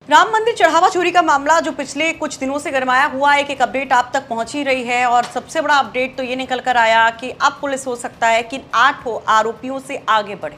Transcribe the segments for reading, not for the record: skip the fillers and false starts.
राम मंदिर चढ़ावा चोरी का मामला जो पिछले कुछ दिनों से गरमाया हुआ है, एक अपडेट आप तक पहुंच ही रही है और सबसे बड़ा अपडेट तो ये निकल कर आया कि अब पुलिस हो सकता है कि 8 आरोपियों से आगे बढ़े।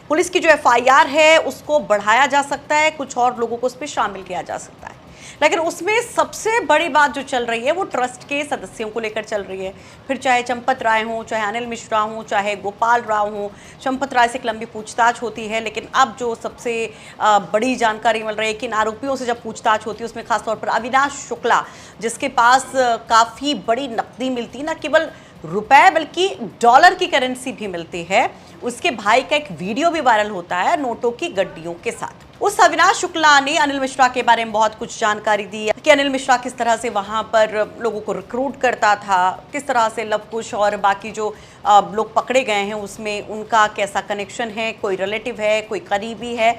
पुलिस की जो एफआईआर है उसको बढ़ाया जा सकता है, कुछ और लोगों को उस पर शामिल किया जा सकता है। लेकिन उसमें सबसे बड़ी बात जो चल रही है वो ट्रस्ट के सदस्यों को लेकर चल रही है। फिर चाहे चंपत राय हो, चाहे अनिल मिश्रा हो, चाहे गोपाल राव हो। चंपत राय से एक लंबी पूछताछ होती है, लेकिन अब जो सबसे बड़ी जानकारी मिल रही है कि इन आरोपियों से जब पूछताछ होती है उसमें खासतौर पर अविनाश शुक्ला, जिसके पास काफ़ी बड़ी नकदी मिलती, न केवल रुपए बल्कि डॉलर की करेंसी भी मिलती है, उसके भाई का एक वीडियो भी वायरल होता है नोटों की गड्डियों के साथ। उस अविनाश शुक्ला ने अनिल मिश्रा के बारे में बहुत कुछ जानकारी दी कि अनिल मिश्रा किस तरह से वहां पर लोगों को रिक्रूट करता था, किस तरह से लव कुश और बाकी जो लोग पकड़े गए हैं उसमें उनका कैसा कनेक्शन है, कोई रिलेटिव है, कोई करीबी है।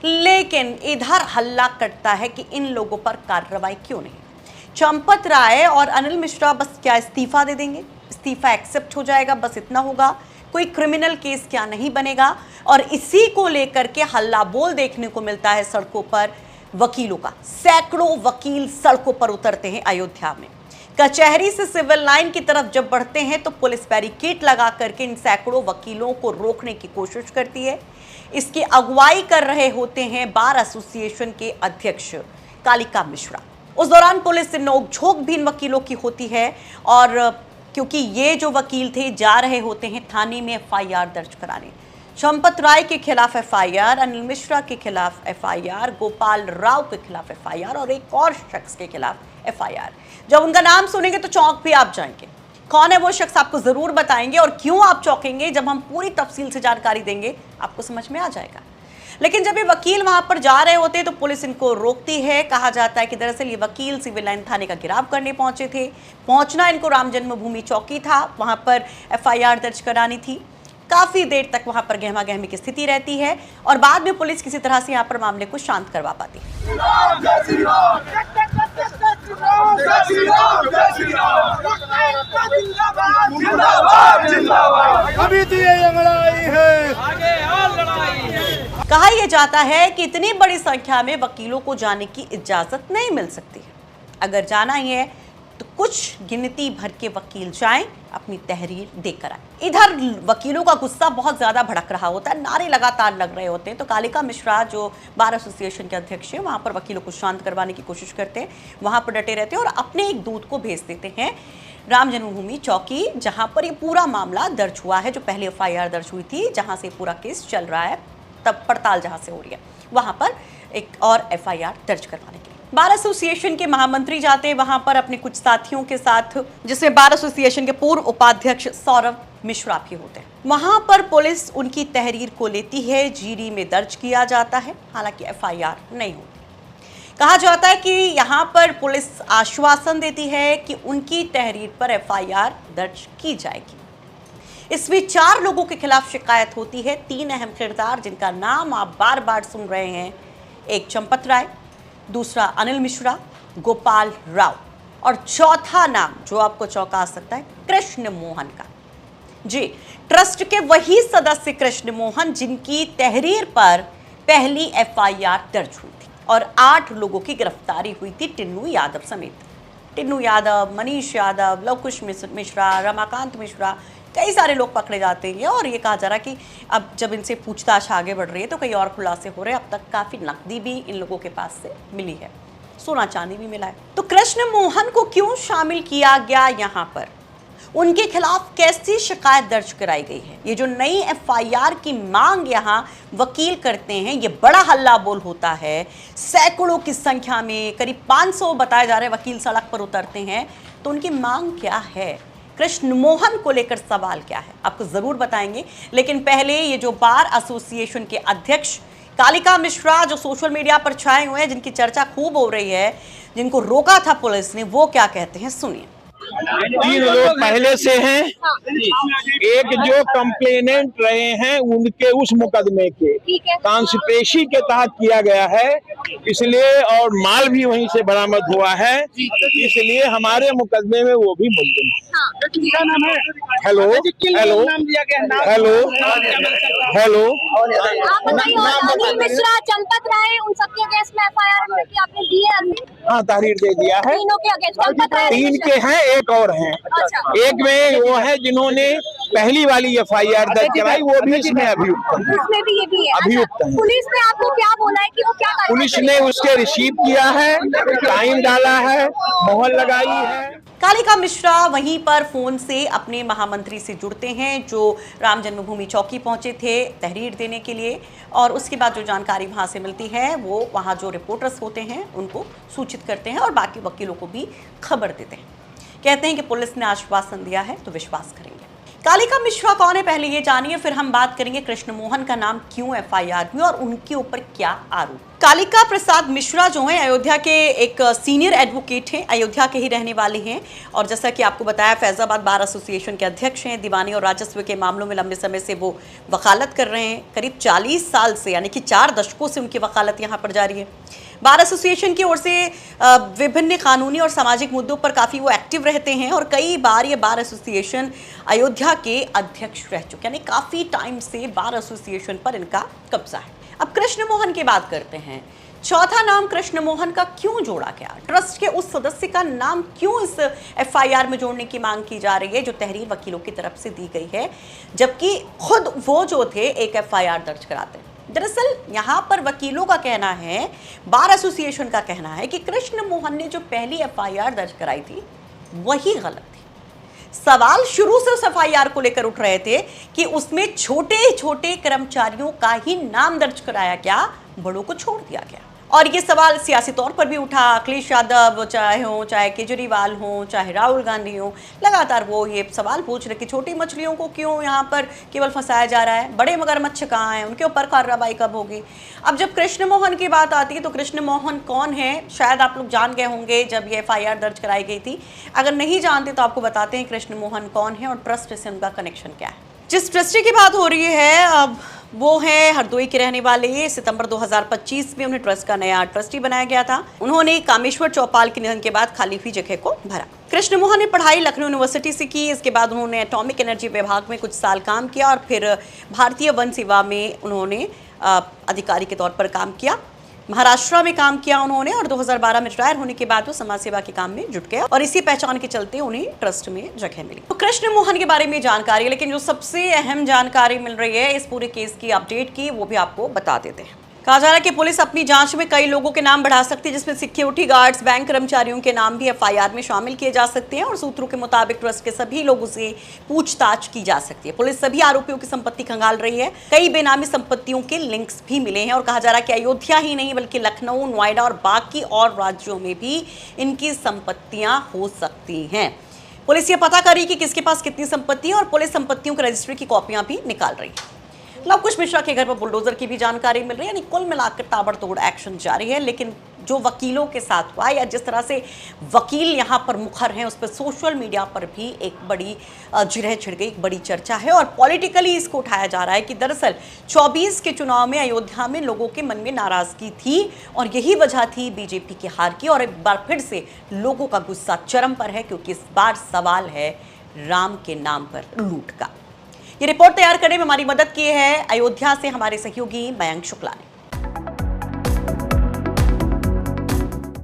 लेकिन इधर हल्ला कटता है कि इन लोगों पर कार्रवाई क्यों नहीं। चंपत राय और अनिल मिश्रा बस क्या इस्तीफा दे देंगे, इस्तीफा एक्सेप्ट हो जाएगा, बस इतना होगा, कोई क्रिमिनल केस क्या नहीं बनेगा। और इसी को लेकर के हल्ला बोल देखने को मिलता है सड़कों पर वकीलों का। सैकड़ों वकील सड़कों पर उतरते हैं अयोध्या में। कचहरी से सिविल लाइन की तरफ जब बढ़ते हैं तो पुलिस बैरिकेड लगा करके इन सैकड़ों वकीलों को रोकने की कोशिश करती है। इसकी अगुवाई कर रहे होते हैं बार एसोसिएशन के अध्यक्ष कालिका मिश्रा। उस दौरान पुलिस से नोकझोंक भी इन वकीलों की होती है और क्योंकि ये जो वकील थे जा रहे होते हैं थाने में एफआईआर दर्ज कराने। चंपत राय के खिलाफ एफआईआर, अनिल मिश्रा के खिलाफ एफआईआर, गोपाल राव के खिलाफ एफआईआर और एक और शख्स के खिलाफ एफआईआर। जब उनका नाम सुनेंगे तो चौंक भी आप जाएंगे। कौन है वो शख्स आपको जरूर बताएंगे और क्यों आप चौंकेंगे, जब हम पूरी तफसील से जानकारी देंगे आपको समझ में आ जाएगा। लेकिन जब ये वकील वहां पर जा रहे होते हैं तो पुलिस इनको रोकती है। कहा जाता है कि दरअसल ये वकील सिविल लाइन थाने का घेराव करने पहुंचे थे। पहुंचना इनको राम जन्मभूमि चौकी था, वहां पर एफआईआर दर्ज करानी थी। काफी देर तक वहां पर गहमा गहमी की स्थिति रहती है और बाद में पुलिस किसी तरह से यहाँ पर मामले को शांत करवा पाती है। कहा यह जाता है कि इतनी बड़ी संख्या में वकीलों को जाने की इजाजत नहीं मिल सकती है। अगर जाना ही है तो कुछ गिनती भर के वकील जाएं, अपनी तहरीर देकर आए। इधर वकीलों का गुस्सा बहुत ज्यादा भड़क रहा होता है, नारे लगातार लग रहे होते हैं। तो कालिका मिश्रा जो बार एसोसिएशन के अध्यक्ष हैं वहां पर वकीलों को शांत करवाने की कोशिश करते हैं, वहां पर डटे रहते हैं और अपने एक दूत को भेज देते हैं राम जन्मभूमि चौकी, जहां पर ये पूरा मामला दर्ज हुआ है। जो पहले एफआईआर दर्ज हुई थी, जहां से पूरा केस चल रहा है, तब पड़ताल जहां से हो रही है, वहां पर एक और एफआईआर दर्ज करवाने के लिए बार एसोसिएशन के महामंत्री जाते हैं वहां पर अपने कुछ साथियों के साथ, जिसमें बार एसोसिएशन के पूर्व उपाध्यक्ष सौरभ मिश्रा भी होते हैं। वहां पर पुलिस उनकी तहरीर को लेती है, जीडी में दर्ज किया जाता है, हालांकि एफआईआर नहीं होती। कहा जाता है कि यहां पर पुलिस आश्वासन देती है कि उनकी तहरीर पर एफआईआर दर्ज की जाएगी। इसमें 4 लोगों के खिलाफ शिकायत होती है, 3 अहम किरदार जिनका नाम आप बार बार सुन रहे हैं। एक चंपत राय, दूसरा अनिल मिश्रा, गोपाल राव और चौथा नाम जो आपको चौंका सकता है कृष्ण मोहन का। जी, ट्रस्ट के वही सदस्य कृष्ण मोहन जिनकी तहरीर पर पहली एफआईआर दर्ज हुई थी और 8 लोगों की गिरफ्तारी हुई थी टिन्नू यादव समेत। टिन्नू यादव, मनीष यादव, लवकुश मिश्रा, रमाकांत मिश्रा, कई सारे लोग पकड़े जाते हैं और ये कहा जा रहा है कि अब जब इनसे पूछताछ आगे बढ़ रही है तो कई और खुलासे हो रहे हैं। अब तक काफी नकदी भी इन लोगों के पास से मिली है, सोना चांदी भी मिला है। तो कृष्ण मोहन को क्यों शामिल किया गया यहाँ पर, उनके खिलाफ कैसी शिकायत दर्ज कराई गई है, ये जो नई एफआईआर की मांग यहाँ वकील करते हैं, ये बड़ा हल्ला बोल होता है। सैकड़ों की संख्या में, करीब 500 बताए जा रहे वकील सड़क पर उतरते हैं। तो उनकी मांग क्या है, कृष्ण मोहन को लेकर सवाल क्या है, आपको जरूर बताएंगे। लेकिन पहले ये जो बार एसोसिएशन के अध्यक्ष कालिका मिश्रा जो सोशल मीडिया पर छाए हुए हैं, जिनकी चर्चा खूब हो रही है, जिनको रोका था पुलिस ने, वो क्या कहते हैं सुनिए। 3 लोग पहले से हैं, एक जो कंप्लेनेंट रहे हैं उनके उस मुकदमे के कॉन्स्पिरेसी के तहत किया गया है, इसलिए और माल भी वहीं से बरामद हुआ है, इसलिए हमारे मुकदमे में वो भी मुलजिम है। क्या नाम है? हेलो हेलो हेलो हेलो आप बताइए, अनिल मिश्रा, चंपत राय, उन सबके अगेंस्ट में एफआईआर आपने दी है अभी? हाँ, तहरीर दे दिया है। तीनों के अगेंस्ट? चंपत राय, 3 के हैं, एक और हैं। अच्छा। एक में वो है जिन्होंने पहली वाली एफआईआर दर्ज कराई, वो भी इसमें अभियुक्त है। उसमें भी ये भी है? अभियुक्त है। पुलिस ने आपको क्या बोला है कि वो क्या पुलिस ने उसके रिसीव किया है, टाइम डाला है, मोहर लगाई है। कालिका मिश्रा वहीं पर फोन से अपने महामंत्री से जुड़ते हैं जो राम जन्मभूमि चौकी पहुंचे थे तहरीर देने के लिए, और उसके बाद जो जानकारी वहां से मिलती है वो वहां जो रिपोर्टर्स होते हैं उनको सूचित करते हैं और बाकी वकीलों को भी खबर देते हैं। कहते हैं कि पुलिस ने आश्वासन दिया है तो विश्वास करेंगे। कालिका मिश्रा कौन है पहले ये जानिए, फिर हम बात करेंगे कृष्ण मोहन का नाम क्यों एफआईआर में और उनके ऊपर क्या आरोप। कालिका प्रसाद मिश्रा जो हैं अयोध्या के एक सीनियर एडवोकेट हैं, अयोध्या के ही रहने वाले हैं और जैसा कि आपको बताया फैजाबाद बार एसोसिएशन के अध्यक्ष हैं। दीवानी और राजस्व के मामलों में लंबे समय से वो वकालत कर रहे हैं, करीब 40 साल से, यानी कि 4 दशकों से उनकी वकालत यहाँ पर जारी है। बार एसोसिएशन की ओर से विभिन्न कानूनी और सामाजिक मुद्दों पर काफ़ी वो एक्टिव रहते हैं और कई बार ये बार एसोसिएशन अयोध्या के अध्यक्ष रह चुके, यानी काफ़ी टाइम से बार एसोसिएशन पर इनका कब्जा है। अब कृष्ण मोहन की बात करते हैं। चौथा नाम कृष्ण मोहन का क्यों जोड़ा गया? ट्रस्ट के उस सदस्य का नाम क्यों इस एफआईआर में जोड़ने की मांग की जा रही है जो तहरीर वकीलों की तरफ से दी गई है, जबकि खुद वो जो थे एक एफआईआर दर्ज कराते हैं। दरअसल यहाँ पर वकीलों का कहना है, बार एसोसिएशन का कहना है कि कृष्ण मोहन ने जो पहली एफआईआर दर्ज कराई थी वही गलत थी। सवाल शुरू से उस एफआईआर को लेकर उठ रहे थे कि उसमें छोटे छोटे कर्मचारियों का ही नाम दर्ज कराया गया, बड़ों को छोड़ दिया गया। और ये सवाल सियासी तौर पर भी उठा। अखिलेश यादव चाहे केजरीवाल हो, चाहे राहुल गांधी हो, लगातार वो ये सवाल पूछ रहे कि छोटी मछलियों को क्यों यहाँ पर केवल फंसाया जा रहा है, बड़े मगरमच्छ कहाँ हैं, उनके ऊपर कार्रवाई कब होगी। अब जब कृष्ण मोहन की बात आती है तो कृष्ण मोहन कौन है, शायद आप लोग जान गए होंगे जब ये एफआईआर दर्ज कराई गई थी। अगर नहीं जानते तो आपको बताते हैं कृष्ण मोहन कौन है और ट्रस्ट से उनका कनेक्शन क्या है। जिस ट्रस्टी की बात हो रही है अब वो है हरदोई के रहने वाले। सितंबर 2025 में उन्हें ट्रस्ट का नया ट्रस्टी बनाया गया था। उन्होंने कामेश्वर चौपाल के निधन के बाद खाली हुई जगह को भरा। कृष्ण मोहन ने पढ़ाई लखनऊ यूनिवर्सिटी से की। इसके बाद उन्होंने एटॉमिक एनर्जी विभाग में कुछ साल काम किया और फिर भारतीय वन सेवा में उन्होंने अधिकारी के तौर पर काम किया। महाराष्ट्र में काम किया उन्होंने और 2012 में रिटायर होने के बाद वो समाज सेवा के काम में जुट गए और इसी पहचान के चलते उन्हें ट्रस्ट में जगह मिली। तो कृष्ण मोहन के बारे में जानकारी है, लेकिन जो सबसे अहम जानकारी मिल रही है इस पूरे केस की अपडेट की, वो भी आपको बता देते हैं। कहा जा रहा है कि पुलिस अपनी जांच में कई लोगों के नाम बढ़ा सकती है, जिसमें सिक्योरिटी गार्ड्स, बैंक कर्मचारियों के नाम भी एफआईआर में शामिल किए जा सकते हैं और सूत्रों के मुताबिक ट्रस्ट के सभी लोगों से पूछताछ की जा सकती है। पुलिस सभी आरोपियों की संपत्ति खंगाल रही है। कई बेनामी संपत्तियों के लिंक्स भी मिले हैं और कहा जा रहा है कि अयोध्या ही नहीं बल्कि लखनऊ, नोएडा और बाकी और राज्यों में भी इनकी संपत्तियां हो सकती हैं। पुलिस ये पता कर रही है कि किसके पास कितनी संपत्ति है और पुलिस संपत्तियों के रजिस्ट्री की कॉपियां भी निकाल रही है। लव कुश मिश्रा के घर पर बुलडोजर की भी जानकारी मिल रही है, यानी कुल मिलाकर ताबड़तोड़ एक्शन जारी है। लेकिन जो वकीलों के साथ हुआ या जिस तरह से वकील यहाँ पर मुखर हैं उस पर सोशल मीडिया पर भी एक बड़ी जिरह छिड़ गई, एक बड़ी चर्चा है और पॉलिटिकली इसको उठाया जा रहा है कि दरअसल 24 के चुनाव में अयोध्या में लोगों के मन में नाराजगी थी और यही वजह थी बीजेपी की हार की। और एक बार फिर से लोगों का गुस्सा चरम पर है क्योंकि इस बार सवाल है राम के नाम पर लूट का। ये रिपोर्ट तैयार करने में हमारी मदद की है अयोध्या से हमारे सहयोगी मयंक शुक्ला ने।